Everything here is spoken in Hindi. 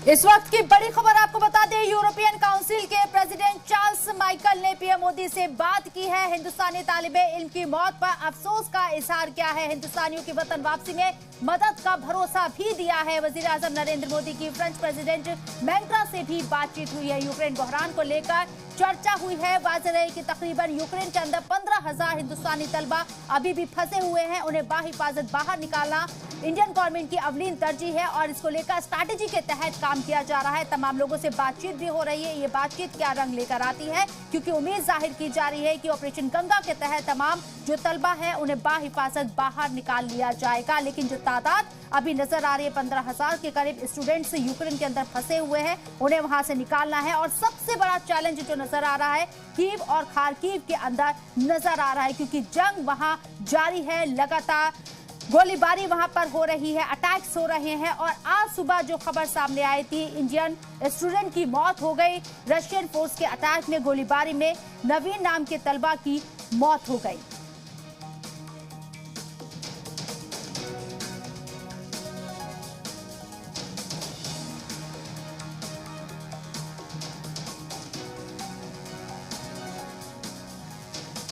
इस वक्त की बड़ी खबर आपको बता दें, यूरोपियन काउंसिल के प्रेसिडेंट चार्ल्स माइकल ने पीएम मोदी से बात की है। हिंदुस्तानी तालिबे इल्म की मौत पर अफसोस का इजहार किया है। हिंदुस्तानियों की वतन वापसी में मदद का भरोसा भी दिया है। वजीर आजम नरेंद्र मोदी की फ्रेंच प्रेसिडेंट मैक्रों से भी बातचीत हुई है। यूक्रेन बहरान को लेकर चर्चा हुई है। वाज़ेह रहे कि तकरीबन यूक्रेन के अंदर 15,000 हिंदुस्तानी तलबा अभी भी फंसे हुए हैं। उन्हें बाहिफाजत बाहर निकालना इंडियन गवर्नमेंट की अवलीन तरजीह है और इसको लेकर स्ट्रैटेजी के तहत काम किया जा रहा है। तमाम लोगों से बातचीत भी हो रही है। ये बातचीत क्या रंग लेकर आती है, क्योंकि उम्मीद जाहिर की जा रही है कि ऑपरेशन गंगा के तहत तमाम जो तलबा है उन्हें बाहिफाजत बाहर निकाल लिया जाएगा। लेकिन जो तादाद अभी नजर आ रही है 15,000 के करीब स्टूडेंट्स यूक्रेन के अंदर फंसे हुए हैं, उन्हें वहां से निकालना है। और सबसे बड़ा चैलेंज जो नजर आ रहा है कीव और खार्किव के अंदर नजर आ रहा है, क्योंकि जंग वहां जारी है। लगातार गोलीबारी वहां पर हो रही है, अटैक्स हो रहे हैं। और आज सुबह जो खबर सामने आई थी, इंडियन स्टूडेंट की मौत हो गई। रशियन फोर्स के अटैक में गोलीबारी में नवीन नाम के तलबा की मौत हो गई।